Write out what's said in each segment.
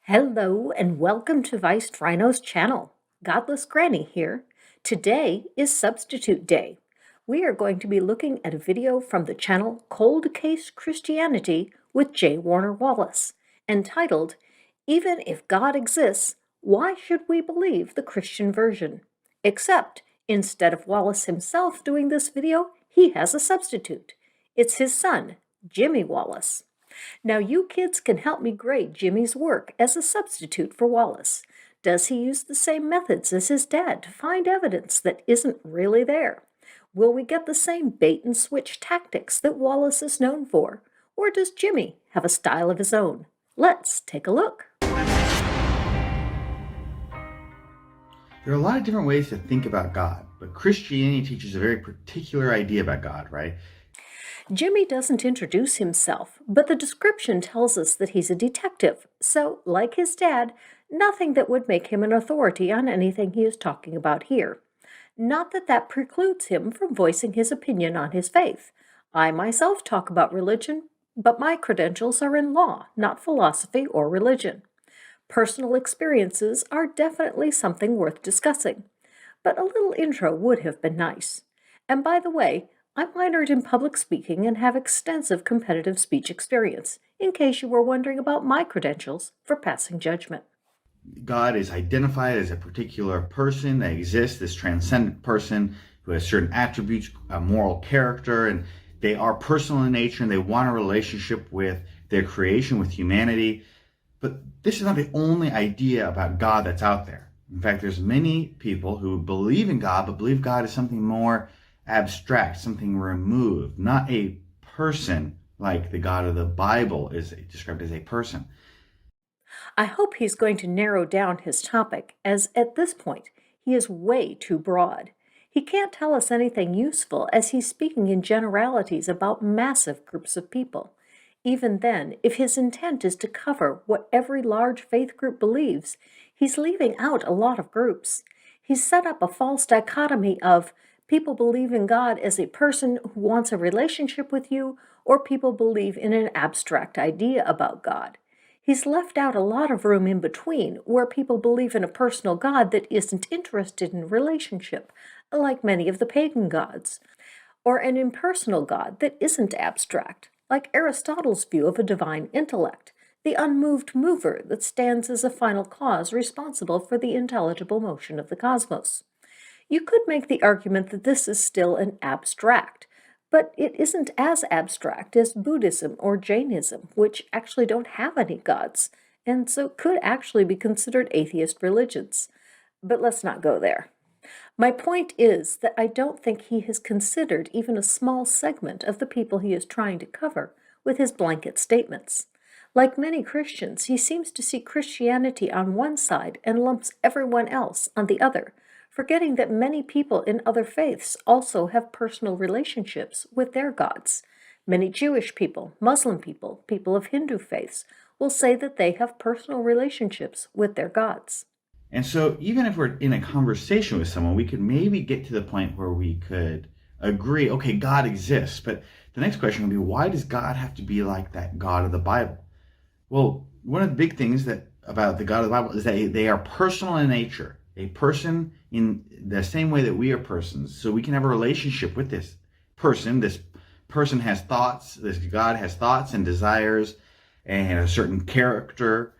Hello and welcome to Rhino's channel. Godless Granny here. Today is Substitute Day. We are going to be looking at a video from the channel Cold Case Christianity with J Warner Wallace, entitled, Even If God Exists, Why Should We Believe the Christian Version? Except, instead of Wallace himself doing this video, he has a substitute. It's his son, Jimmy Wallace. Now you kids can help me grade Jimmy's work as a substitute for Wallace. Does he use the same methods as his dad to find evidence that isn't really there? Will we get the same bait and switch tactics that Wallace is known for? Or does Jimmy have a style of his own? Let's take a look. There are a lot of different ways to think about God, but Christianity teaches a very particular idea about God, right? Jimmy doesn't introduce himself, but the description tells us that he's a detective, so, like his dad, nothing that would make him an authority on anything he is talking about here. Not that that precludes him from voicing his opinion on his faith. I myself talk about religion, but my credentials are in law, not philosophy or religion. Personal experiences are definitely something worth discussing, but a little intro would have been nice. And by the way, I minored in public speaking and have extensive competitive speech experience, in case you were wondering about my credentials for passing judgment. God is identified as a particular person that exists, this transcendent person who has certain attributes, a moral character, and they are personal in nature and they want a relationship with their creation, with humanity. But this is not the only idea about God that's out there. In fact, there's many people who believe in God, but believe God is something more abstract, something removed, not a person like the God of the Bible is described as a person. I hope he's going to narrow down his topic, as at this point, he is way too broad. He can't tell us anything useful as he's speaking in generalities about massive groups of people. Even then, if his intent is to cover what every large faith group believes, he's leaving out a lot of groups. He's set up a false dichotomy of people believe in God as a person who wants a relationship with you, or people believe in an abstract idea about God. He's left out a lot of room in between where people believe in a personal God that isn't interested in relationship, like many of the pagan gods, or an impersonal God that isn't abstract, like Aristotle's view of a divine intellect, the unmoved mover that stands as a final cause responsible for the intelligible motion of the cosmos. You could make the argument that this is still an abstract, but it isn't as abstract as Buddhism or Jainism, which actually don't have any gods, and so could actually be considered atheist religions. But let's not go there. My point is that I don't think he has considered even a small segment of the people he is trying to cover with his blanket statements. Like many Christians, he seems to see Christianity on one side and lumps everyone else on the other, forgetting that many people in other faiths also have personal relationships with their gods. Many Jewish people, Muslim people, people of Hindu faiths will say that they have personal relationships with their gods. And so even if we're in a conversation with someone, we could maybe get to the point where we could agree, okay, God exists. But the next question would be, why does God have to be like that God of the Bible? Well, one of the big things about the God of the Bible is that they are personal in nature. A person in the same way that we are persons. So we can have a relationship with this person. This person has thoughts. This God has thoughts and desires and a certain character.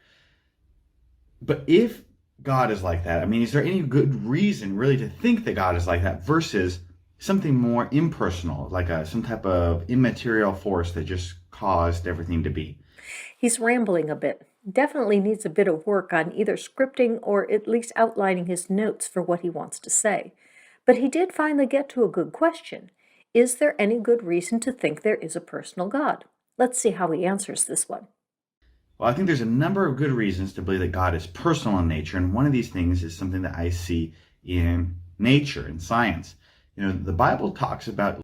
But if God is like that, I mean, is there any good reason really to think that God is like that versus something more impersonal, like some type of immaterial force that just caused everything to be? He's rambling a bit. Definitely needs a bit of work on either scripting or at least outlining his notes for what he wants to say. But he did finally get to a good question. Is there any good reason to think there is a personal God? Let's see how he answers this one. Well, I think there's a number of good reasons to believe that God is personal in nature, and one of these things is something that I see in nature, in science. You know, the Bible talks about...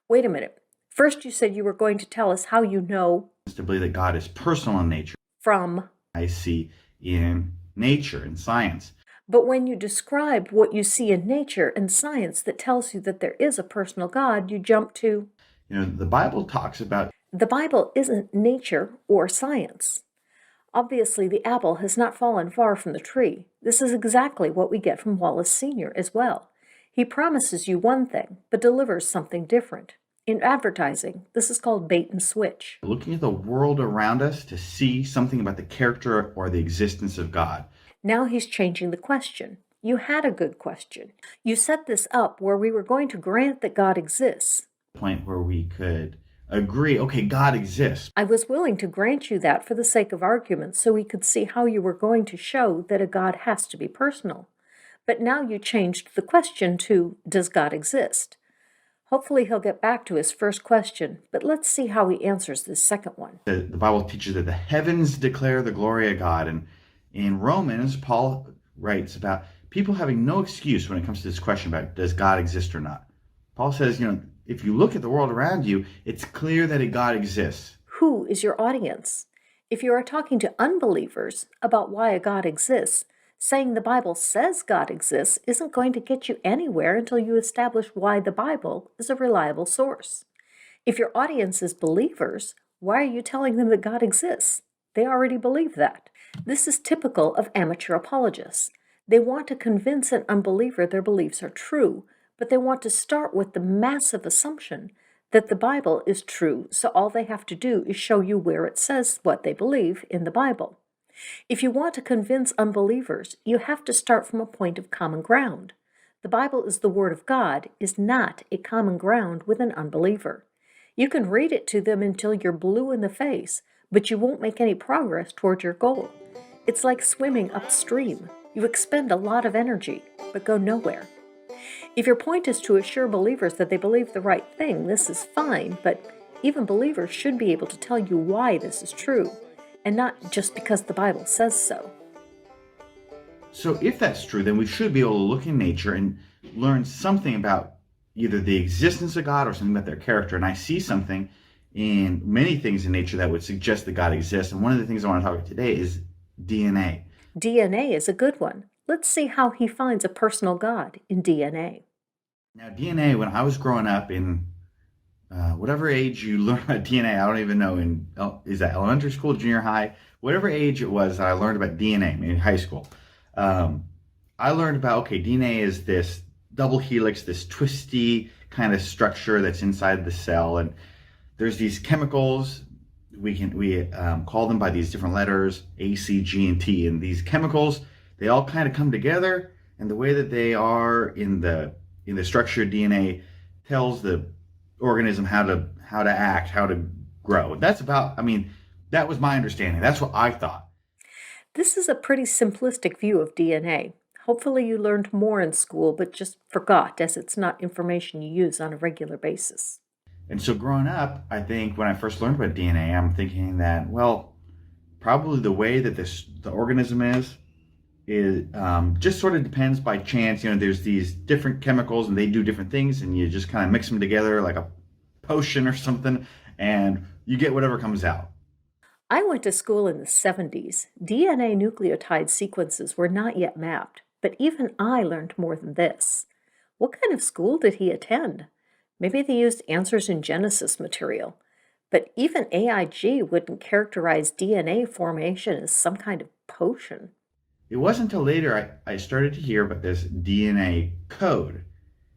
Wait a minute. First you said you were going to tell us how you know... to believe that God is personal in nature. From... I see in nature, in science. But when you describe what you see in nature and science that tells you that there is a personal God, you jump to... You know, the Bible talks about... The Bible isn't nature or science. Obviously, the apple has not fallen far from the tree. This is exactly what we get from Wallace Sr. as well. He promises you one thing, but delivers something different. In advertising, this is called bait and switch. Looking at the world around us to see something about the character or the existence of God. Now he's changing the question. You had a good question. You set this up where we were going to grant that God exists. Point where we could agree, okay, God exists. I was willing to grant you that for the sake of argument so we could see how you were going to show that a God has to be personal. But now you changed the question to, does God exist? Hopefully he'll get back to his first question, but let's see how he answers this second one. The Bible teaches that the heavens declare the glory of God. And in Romans, Paul writes about people having no excuse when it comes to this question about does God exist or not. Paul says, if you look at the world around you, it's clear that a God exists. Who is your audience? If you are talking to unbelievers about why a God exists, saying the Bible says God exists isn't going to get you anywhere until you establish why the Bible is a reliable source. If your audience is believers, why are you telling them that God exists? They already believe that. This is typical of amateur apologists. They want to convince an unbeliever their beliefs are true, but they want to start with the massive assumption that the Bible is true, so all they have to do is show you where it says what they believe in the Bible. If you want to convince unbelievers, you have to start from a point of common ground. The Bible is the Word of God is not a common ground with an unbeliever. You can read it to them until you're blue in the face, but you won't make any progress toward your goal. It's like swimming upstream. You expend a lot of energy, but go nowhere. If your point is to assure believers that they believe the right thing, this is fine, but even believers should be able to tell you why this is true, and not just because the Bible says so. So if that's true, then we should be able to look in nature and learn something about either the existence of God or something about their character. And I see something in many things in nature that would suggest that God exists. And one of the things I want to talk about today is DNA. DNA is a good one. Let's see how he finds a personal God in DNA. Now, DNA, when I was growing up in whatever age you learn about DNA, I don't even know, is that elementary school, junior high, whatever age it was that I learned about DNA, maybe high school. I learned about, okay, DNA is this double helix, this twisty kind of structure that's inside the cell. And there's these chemicals, we call them by these different letters, A, C, G, and T. And these chemicals, they all kind of come together, and the way that they are in the structure of DNA tells the organism how to act, how to grow. That was my understanding. That's what I thought. This is a pretty simplistic view of DNA. Hopefully you learned more in school, but just forgot, as it's not information you use on a regular basis. And so growing up, I think when I first learned about DNA, I'm thinking that, well, probably the way that the organism is just sort of depends by chance. There's these different chemicals and they do different things, and you just kind of mix them together like a potion or something, and you get whatever comes out. I went to school in the 70s. DNA nucleotide sequences were not yet mapped, but even I learned more than this. What kind of school did he attend? Maybe they used Answers in Genesis material. But even AIG wouldn't characterize DNA formation as some kind of potion. It wasn't until later I started to hear about this DNA code.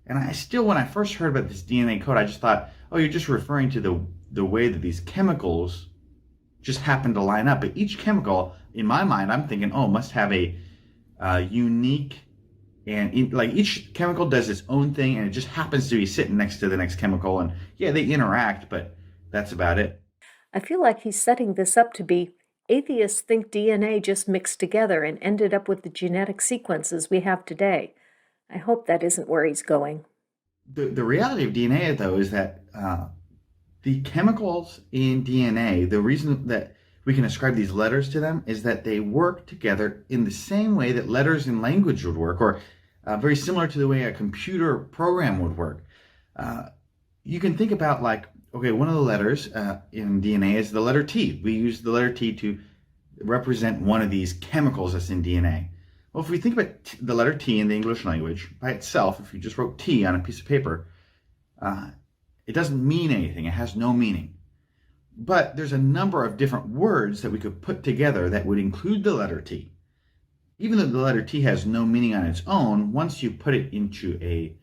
And when I first heard about this DNA code, I just thought, oh, you're just referring to the way that these chemicals just happen to line up. But each chemical, in my mind, I'm thinking, oh, must have a unique, and like each chemical does its own thing, and it just happens to be sitting next to the next chemical. And yeah, they interact, but that's about it. I feel like he's setting this up to be atheists think DNA just mixed together and ended up with the genetic sequences we have today. I hope that isn't where he's going. The reality of DNA, though, is that the chemicals in DNA, the reason that we can ascribe these letters to them is that they work together in the same way that letters in language would work, or very similar to the way a computer program would work. You can think about one of the letters in DNA is the letter T. We use the letter T to represent one of these chemicals that's in DNA. Well, if we think about the letter T in the English language by itself, if you just wrote T on a piece of paper, it doesn't mean anything. It has no meaning. But there's a number of different words that we could put together that would include the letter T. Even though the letter T has no meaning on its own, once you put it into a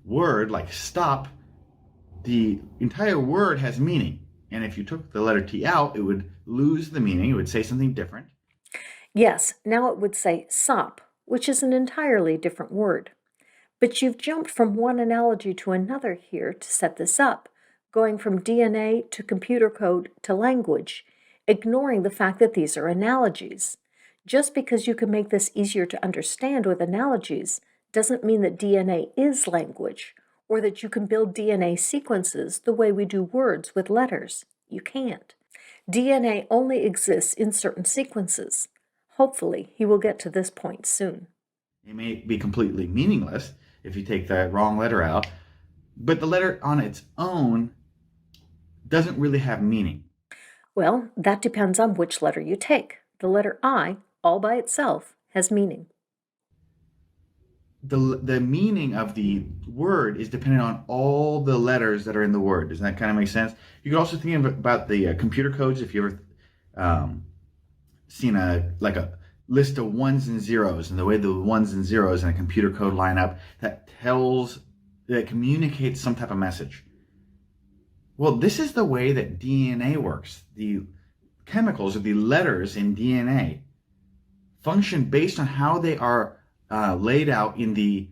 word like stop, the entire word has meaning. And if you took the letter T out, it would lose the meaning. It would say something different. Yes, now it would say sop, which is an entirely different word. But you've jumped from one analogy to another here to set this up, going from DNA to computer code to language, ignoring the fact that these are analogies. Just because you can make this easier to understand with analogies doesn't mean that DNA is language, or that you can build DNA sequences the way we do words with letters. You can't. DNA only exists in certain sequences. Hopefully, he will get to this point soon. It may be completely meaningless if you take the wrong letter out, but the letter on its own doesn't really have meaning. Well, that depends on which letter you take. The letter I, all by itself, has meaning. The meaning of the word is dependent on all the letters that are in the word. Does that kind of make sense? You could also think about the computer codes. If you ever seen a list of ones and zeros, and the way the ones and zeros in a computer code line up, that communicates some type of message. Well, this is the way that DNA works. The chemicals or the letters in DNA function based on how they are laid out in the,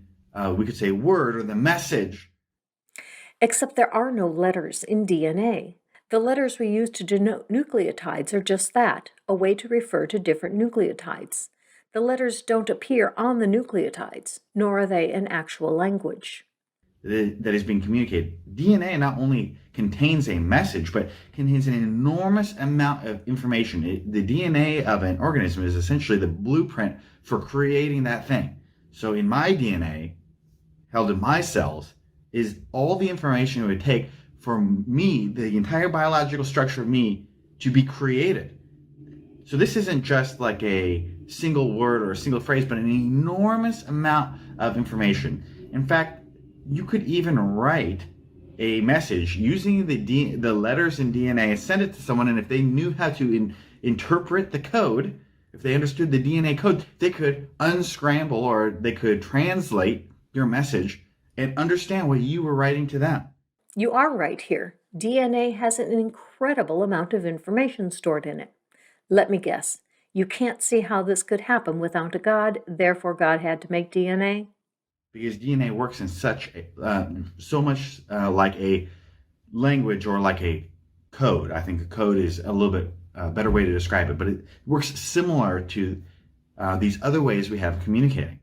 we could say, word or the message. Except there are no letters in DNA. The letters we use to denote nucleotides are just that, a way to refer to different nucleotides. The letters don't appear on the nucleotides, nor are they an actual language. That is being communicated. DNA not only contains a message, but contains an enormous amount of information. The DNA of an organism is essentially the blueprint for creating that thing. So in my DNA, held in my cells, is all the information it would take for me, the entire biological structure of me, to be created. So this isn't just like a single word or a single phrase, but an enormous amount of information. In fact, you could even write a message using the letters in DNA and send it to someone, and if they knew how to interpret the code, if they understood the DNA code, they could unscramble or they could translate your message and understand what you were writing to them. You are right here. DNA has an incredible amount of information stored in it. Let me guess. You can't see how this could happen without a God, therefore God had to make DNA? Because DNA works in so much like a language or like a code. I think a code is a little bit better way to describe it, but it works similar to these other ways we have of communicating.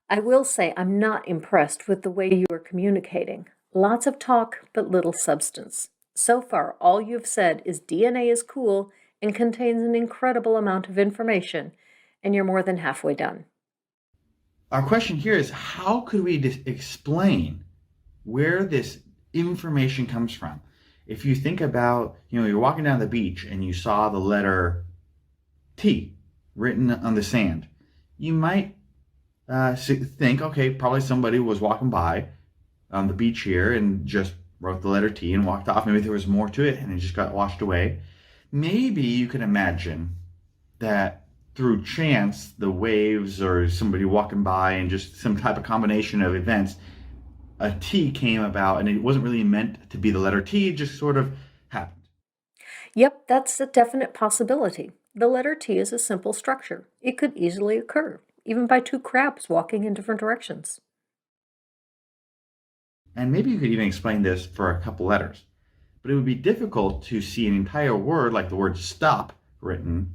I will say I'm not impressed with the way you are communicating. Lots of talk, but little substance. So far, all you've said is DNA is cool and contains an incredible amount of information, and you're more than halfway done. Our question here is, how could we explain where this information comes from? If you think about, you're walking down the beach and you saw the letter T written on the sand, you might think, okay, probably somebody was walking by on the beach here and just wrote the letter T and walked off. Maybe there was more to it and it just got washed away. Maybe you can imagine that through chance, the waves or somebody walking by and just some type of combination of events, a T came about, and it wasn't really meant to be the letter T, it just sort of happened. Yep, that's a definite possibility. The letter T is a simple structure. It could easily occur, even by two crabs walking in different directions. And maybe you could even explain this for a couple letters. But it would be difficult to see an entire word like the word stop written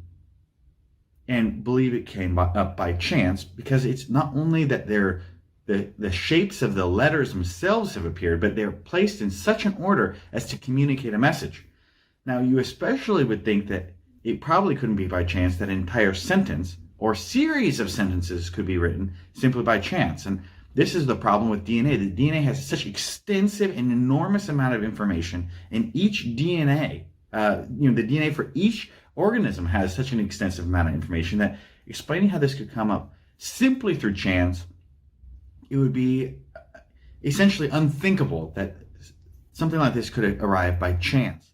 and believe it came up by chance, because it's not only that the shapes of the letters themselves have appeared, but they're placed in such an order as to communicate a message. Now, you especially would think that it probably couldn't be by chance that an entire sentence or series of sentences could be written simply by chance. And this is the problem with DNA. The DNA has such extensive and enormous amount of information, and each DNA, the DNA for each organism has such an extensive amount of information that explaining how this could come up simply through chance, it would be essentially unthinkable that something like this could arrive by chance.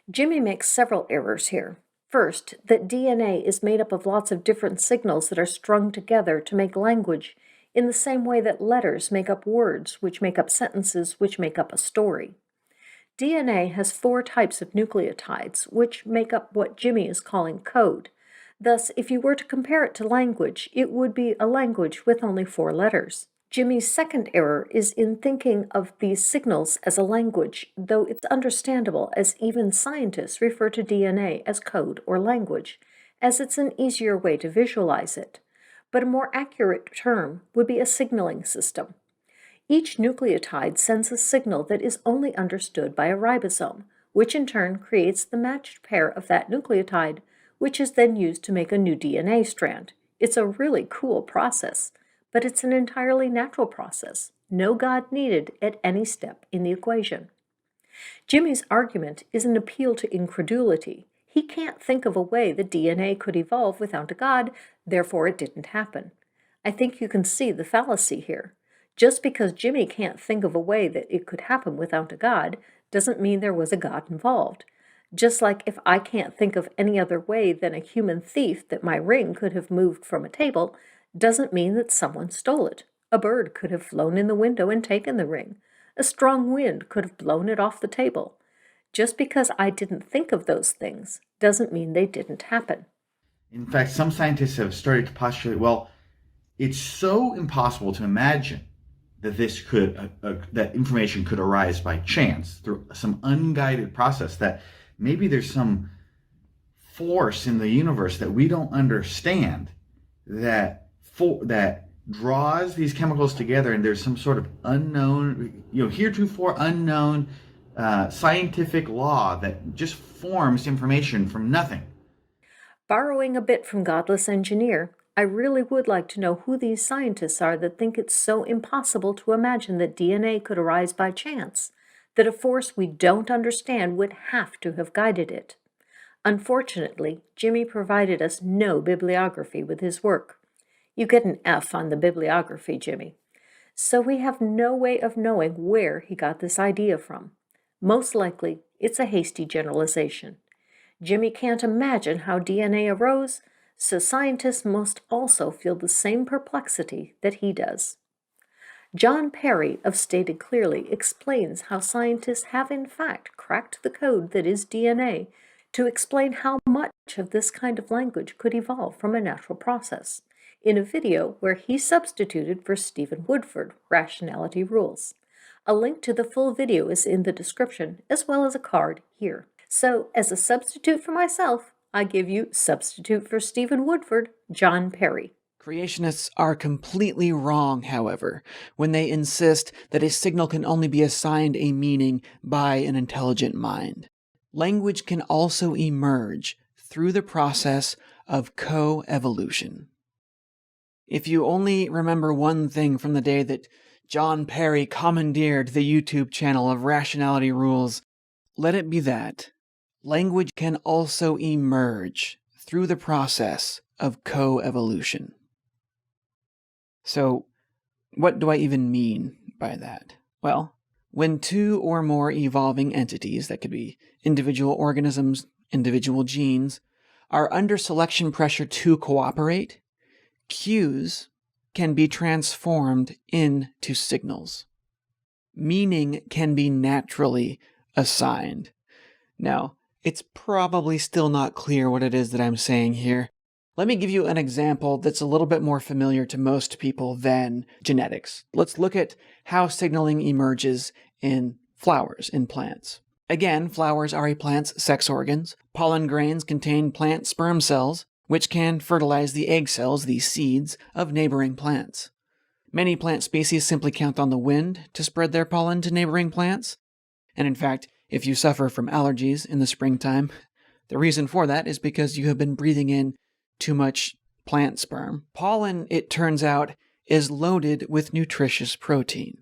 Jimmy makes several errors here. First, that DNA is made up of lots of different signals that are strung together to make language, in the same way that letters make up words, which make up sentences, which make up a story. DNA has 4 types of nucleotides, which make up what Jimmy is calling code. Thus, if you were to compare it to language, it would be a language with only 4 letters. Jimmy's second error is in thinking of these signals as a language, though it's understandable as even scientists refer to DNA as code or language, as it's an easier way to visualize it. But a more accurate term would be a signaling system. Each nucleotide sends a signal that is only understood by a ribosome, which in turn creates the matched pair of that nucleotide, which is then used to make a new DNA strand. It's a really cool process, but it's an entirely natural process. No God needed at any step in the equation. Jimmy's argument is an appeal to incredulity. He can't think of a way the DNA could evolve without a God, therefore it didn't happen. I think you can see the fallacy here. Just because Jimmy can't think of a way that it could happen without a God doesn't mean there was a God involved. Just like if I can't think of any other way than a human thief that my ring could have moved from a table, doesn't mean that someone stole it. A bird could have flown in the window and taken the ring. A strong wind could have blown it off the table. Just because I didn't think of those things doesn't mean they didn't happen. In fact, some scientists have started to postulate, well, it's so impossible to imagine that that information could arise by chance through some unguided process, that maybe there's some force in the universe that we don't understand that draws these chemicals together, and there's some sort of unknown, heretofore unknown scientific law that just forms information from nothing. Borrowing a bit from Godless Engineer, I really would like to know who these scientists are that think it's so impossible to imagine that DNA could arise by chance, that a force we don't understand would have to have guided it. Unfortunately, Jimmy provided us no bibliography with his work. You get an F on the bibliography, Jimmy. So we have no way of knowing where he got this idea from. Most likely, it's a hasty generalization. Jimmy can't imagine how DNA arose, so scientists must also feel the same perplexity that he does. John Perry of Stated Clearly explains how scientists have in fact cracked the code that is DNA to explain how much of this kind of language could evolve from a natural process, in a video where he substituted for Stephen Woodford rationality rules. A link to the full video is in the description, as well as a card here. So, as a substitute for myself, I give you substitute for Stephen Woodford, John Perry. Creationists are completely wrong, however, when they insist that a signal can only be assigned a meaning by an intelligent mind. Language can also emerge through the process of co-evolution. If you only remember one thing from the day that John Perry commandeered the YouTube channel of Rationality Rules, let it be that language can also emerge through the process of co-evolution. So, what do I even mean by that? Well, when 2 or more evolving entities, that could be individual organisms, individual genes, are under selection pressure to cooperate, cues can be transformed into signals. Meaning can be naturally assigned. Now, it's probably still not clear what it is that I'm saying here. Let me give you an example that's a little bit more familiar to most people than genetics. Let's look at how signaling emerges in flowers, in plants. Again, flowers are a plant's sex organs. Pollen grains contain plant sperm cells, which can fertilize the egg cells, the seeds, of neighboring plants. Many plant species simply count on the wind to spread their pollen to neighboring plants. And in fact, if you suffer from allergies in the springtime, the reason for that is because you have been breathing in too much plant sperm. Pollen, it turns out, is loaded with nutritious protein.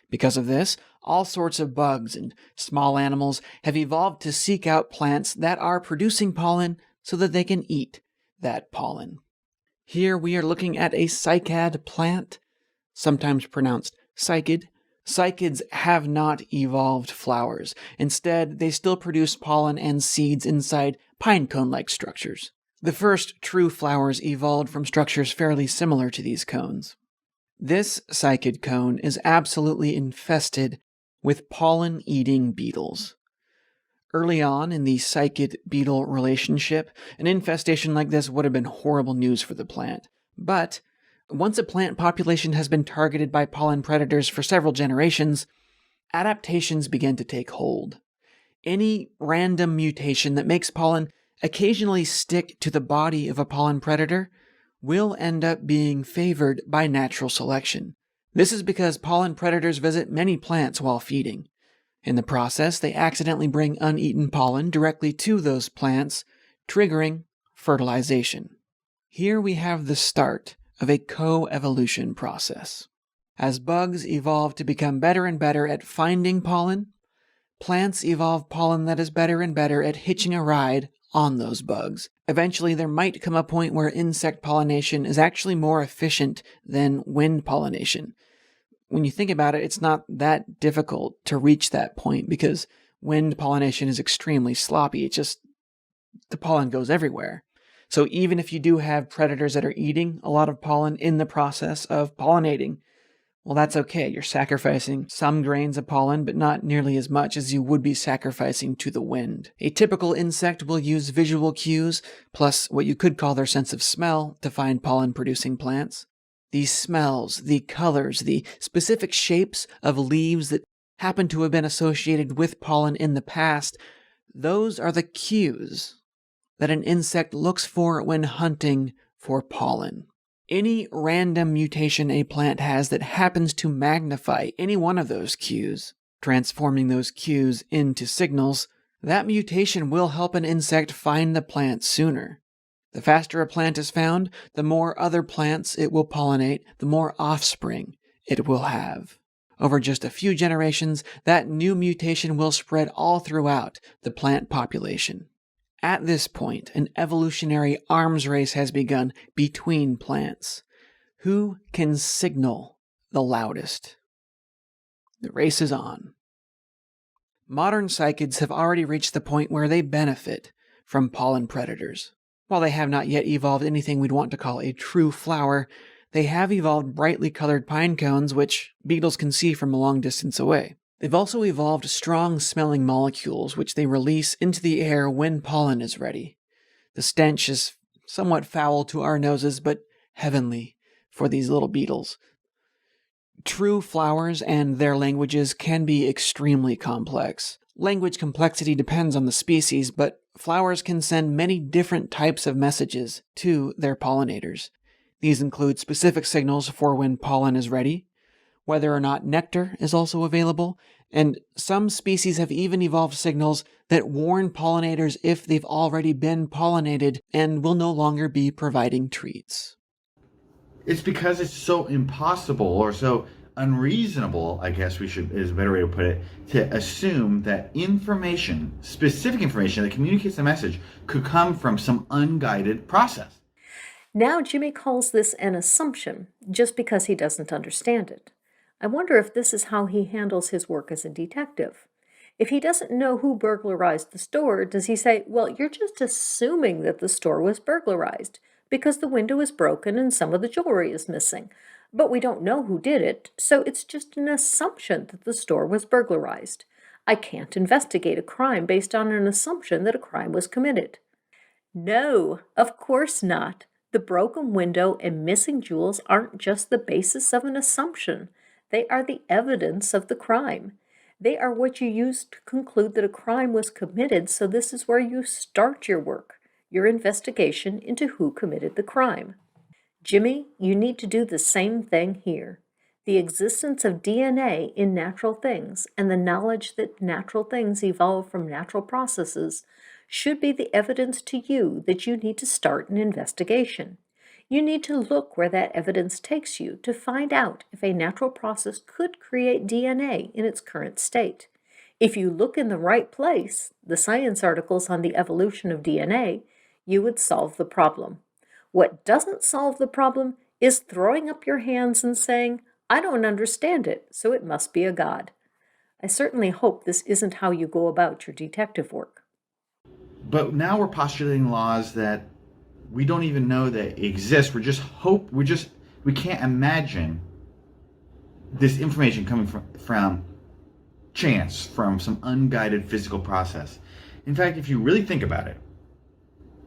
Because of this, all sorts of bugs and small animals have evolved to seek out plants that are producing pollen so that they can eat that pollen. Here we are looking at a cycad plant, sometimes pronounced cycad, Cycads have not evolved flowers. Instead, they still produce pollen and seeds inside pine cone-like structures. The first true flowers evolved from structures fairly similar to these cones. This cycad cone is absolutely infested with pollen-eating beetles. Early on in the cycad-beetle relationship, an infestation like this would have been horrible news for the plant. But once a plant population has been targeted by pollen predators for several generations, adaptations begin to take hold. Any random mutation that makes pollen occasionally stick to the body of a pollen predator will end up being favored by natural selection. This is because pollen predators visit many plants while feeding. In the process, they accidentally bring uneaten pollen directly to those plants, triggering fertilization. Here we have the start of a co-evolution process. As bugs evolve to become better and better at finding pollen, plants evolve pollen that is better and better at hitching a ride on those bugs. Eventually, there might come a point where insect pollination is actually more efficient than wind pollination. When you think about it, it's not that difficult to reach that point because wind pollination is extremely sloppy. The pollen goes everywhere. So even if you do have predators that are eating a lot of pollen in the process of pollinating, well, that's okay. You're sacrificing some grains of pollen, but not nearly as much as you would be sacrificing to the wind. A typical insect will use visual cues, plus what you could call their sense of smell, to find pollen-producing plants. These smells, the colors, the specific shapes of leaves that happen to have been associated with pollen in the past, those are the cues that an insect looks for when hunting for pollen. Any random mutation a plant has that happens to magnify any one of those cues, transforming those cues into signals, that mutation will help an insect find the plant sooner. The faster a plant is found, the more other plants it will pollinate, the more offspring it will have. Over just a few generations, that new mutation will spread all throughout the plant population. At this point, an evolutionary arms race has begun between plants. Who can signal the loudest? The race is on. Modern cycads have already reached the point where they benefit from pollen predators. While they have not yet evolved anything we'd want to call a true flower, they have evolved brightly colored pine cones which beetles can see from a long distance away. They've also evolved strong-smelling molecules which they release into the air when pollen is ready. The stench is somewhat foul to our noses, but heavenly for these little beetles. True flowers and their languages can be extremely complex. Language complexity depends on the species, but flowers can send many different types of messages to their pollinators. These include specific signals for when pollen is ready, whether or not nectar is also available, and some species have even evolved signals that warn pollinators if they've already been pollinated and will no longer be providing treats. It's because it's so impossible or so unreasonable, I guess is a better way to put it, to assume that information, specific information that communicates a message, could come from some unguided process. Now Jimmy calls this an assumption just because he doesn't understand it. I wonder if this is how he handles his work as a detective. If he doesn't know who burglarized the store, does he say, well, you're just assuming that the store was burglarized because the window is broken and some of the jewelry is missing. But we don't know who did it, so it's just an assumption that the store was burglarized. I can't investigate a crime based on an assumption that a crime was committed. No, of course not. The broken window and missing jewels aren't just the basis of an assumption. They are the evidence of the crime. They are what you use to conclude that a crime was committed, so this is where you start your work, your investigation into who committed the crime. Jimmy, you need to do the same thing here. The existence of DNA in natural things and the knowledge that natural things evolve from natural processes should be the evidence to you that you need to start an investigation. You need to look where that evidence takes you to find out if a natural process could create DNA in its current state. If you look in the right place, the science articles on the evolution of DNA, you would solve the problem. What doesn't solve the problem is throwing up your hands and saying, I don't understand it, so it must be a god. I certainly hope this isn't how you go about your detective work. But now we're postulating laws that we don't even know that exist. We can't imagine this information coming from chance, from some unguided physical process. In fact, if you really think about it,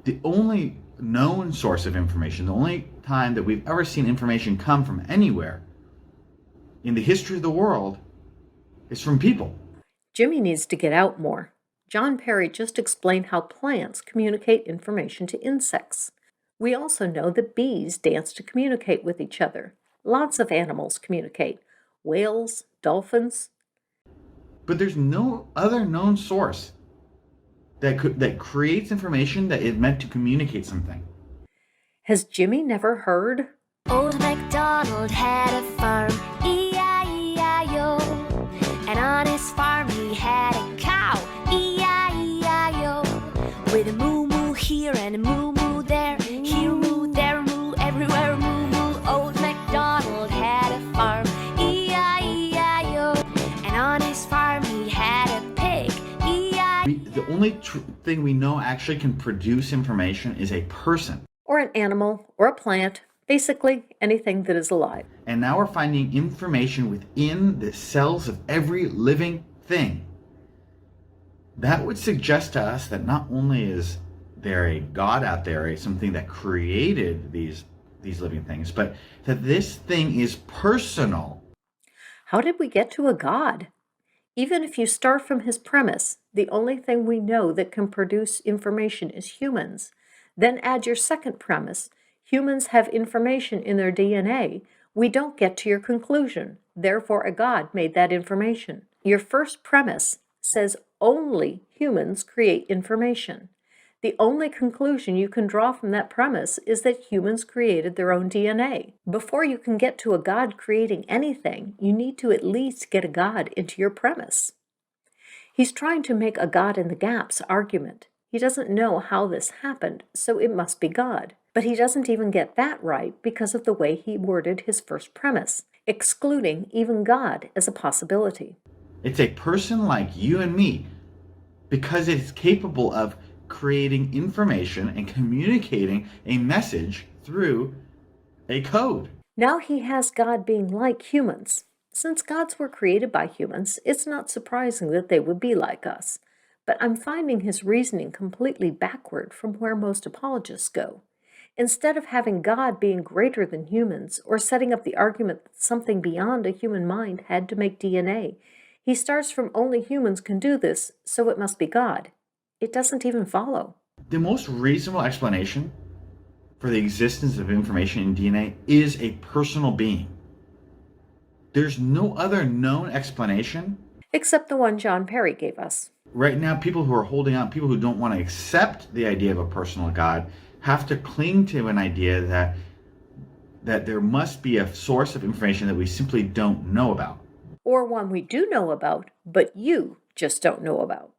the only known source of information, the only time that we've ever seen information come from anywhere in the history of the world is from people. Jimmy needs to get out more. John Perry just explained how plants communicate information to insects. We also know that bees dance to communicate with each other. Lots of animals communicate. Whales, dolphins. But there's no other known source that creates information that is meant to communicate something. Has Jimmy never heard? Old MacDonald had a farm, E-I-E-I-O. And on his farm he had a cow, E-I-E-I-O. With a moo-moo here and a moo-moo there, here moo, there moo, everywhere moo-moo. Old MacDonald had a farm, E-I-E-I-O. And on his farm he had a pig, E-I-E-I-O. The only thing we know actually can produce information is a person. Or an animal, or a plant, basically anything that is alive. And now we're finding information within the cells of every living thing. That would suggest to us that not only is there a God out there, something that created these living things, but that this thing is personal. How did we get to a God? Even if you start from his premise, the only thing we know that can produce information is humans, then add your second premise, humans have information in their DNA, we don't get to your conclusion. Therefore, a God made that information. Your first premise says only humans create information. The only conclusion you can draw from that premise is that humans created their own DNA. Before you can get to a God creating anything, you need to at least get a God into your premise. He's trying to make a God in the gaps argument. He doesn't know how this happened, so it must be God. But he doesn't even get that right because of the way he worded his first premise, excluding even God as a possibility. It's a person like you and me because it's capable of creating information and communicating a message through a code. Now he has God being like humans. Since gods were created by humans, it's not surprising that they would be like us. But I'm finding his reasoning completely backward from where most apologists go. Instead of having God being greater than humans, or setting up the argument that something beyond a human mind had to make DNA, he starts from only humans can do this, so it must be God. It doesn't even follow. The most reasonable explanation for the existence of information in DNA is a personal being. There's no other known explanation. Except the one John Perry gave us. Right now, people who are holding out, people who don't want to accept the idea of a personal God, have to cling to an idea that there must be a source of information that we simply don't know about. Or one we do know about, but you just don't know about.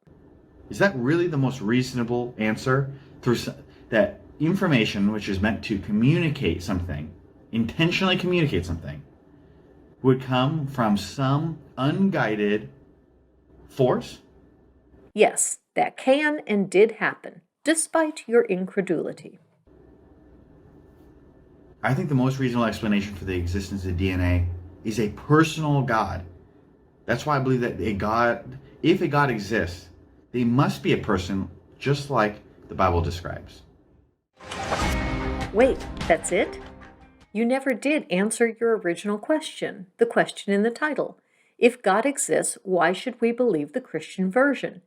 Is that really the most reasonable answer? That information, which is meant to communicate something, intentionally communicate something, would come from some unguided force? Yes, that can and did happen, despite your incredulity. I think the most reasonable explanation for the existence of DNA is a personal God. That's why I believe that if a God exists, they must be a person just like the Bible describes. Wait, that's it? You never did answer your original question, the question in the title. If God exists, why should we believe the Christian version?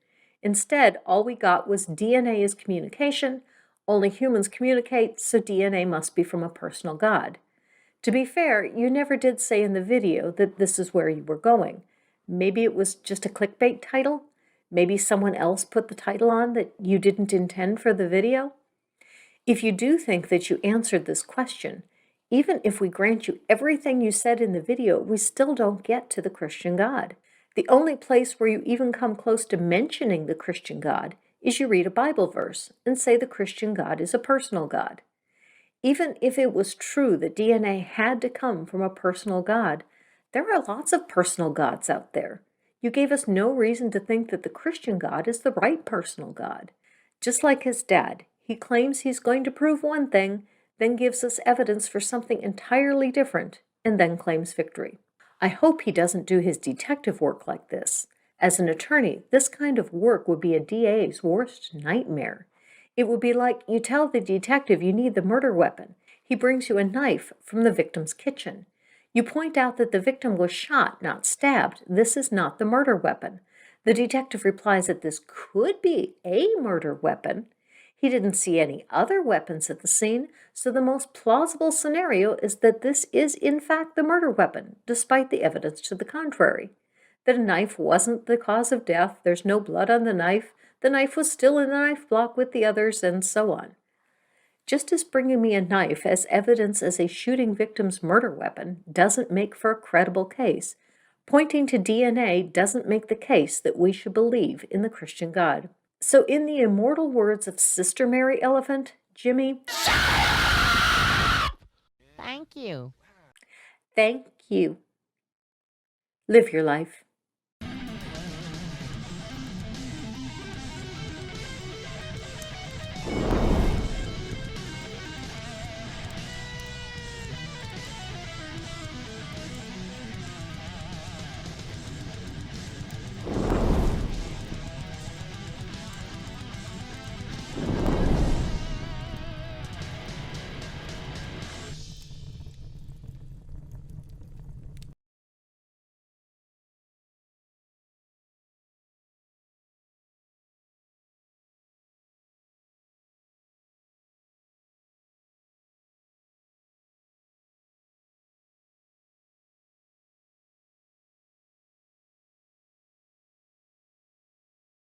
Instead, all we got was DNA is communication, only humans communicate, so DNA must be from a personal God. To be fair, you never did say in the video that this is where you were going. Maybe it was just a clickbait title? Maybe someone else put the title on that you didn't intend for the video? If you do think that you answered this question, even if we grant you everything you said in the video, we still don't get to the Christian God. The only place where you even come close to mentioning the Christian God is you read a Bible verse and say the Christian God is a personal God. Even if it was true that DNA had to come from a personal God, There are lots of personal gods out there. You gave us no reason to think that the Christian God is the right personal God. Just like his dad, he claims he's going to prove one thing, then gives us evidence for something entirely different, and then claims victory. I hope he doesn't do his detective work like this. As an attorney, this kind of work would be a DA's worst nightmare. It would be like you tell the detective you need the murder weapon. He brings you a knife from the victim's kitchen. You point out that the victim was shot, not stabbed. This is not the murder weapon. The detective replies that this could be a murder weapon. He didn't see any other weapons at the scene, so the most plausible scenario is that this is in fact the murder weapon, despite the evidence to the contrary. That a knife wasn't the cause of death, there's no blood on the knife was still in the knife block with the others, and so on. Just as bringing me a knife as evidence as a shooting victim's murder weapon doesn't make for a credible case, pointing to DNA doesn't make the case that we should believe in the Christian God. So in the immortal words of Sister Mary Elephant, Jimmy, Thank you. thank you. Live your life.